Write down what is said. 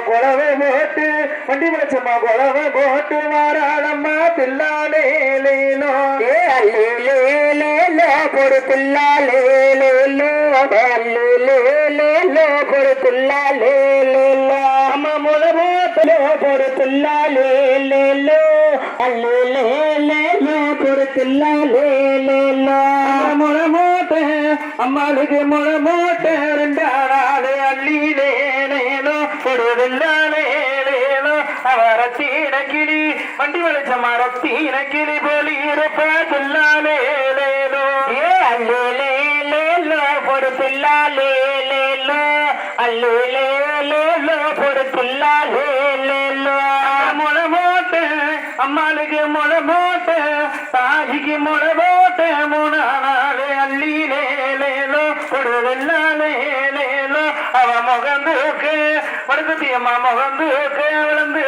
கொலவை போட்டு வண்டி வச்சம்மா கொலவை போட்டு மாறாளம்மா பில்லாலேலேனோ ஏ அல்லேலேலேலோ பொறு பில்லாலேலேலோ அல்லேலேலேலோ பொறு பில்லாலேலேலோ அம்மா முள போட்டுலோ பொறு பில்லாலேலேலோ அல்லேலேலேலோ பொறு பில்லாலேலேலோ முள மூட்டை அம்மாளுக்கு முள மூட்டை ரெண்டாளாலே அள்ளிலேனோ பொடுதில்லாலேனோ அவரத்தீன கிளி வண்டி வெளிச்சமா ரத்தீன கிளி போலி இருப்பாலேனோ ஏ அல்லேலேலேலோ பொடுதில்லாலேனோ அல்லேலேலேலோ பொடுதில்லாலேனோ முள மூட்டை அம்மாளுக்கு முள மூட்டை தாஜிக்கு முள மூட்டை மூணு நாளே அள்ளிலேனோ பொடுதில்லாலேனோ அவ முகந்துக்கு படுத்துட்டியம்மா முகந்துக்கு விழுந்து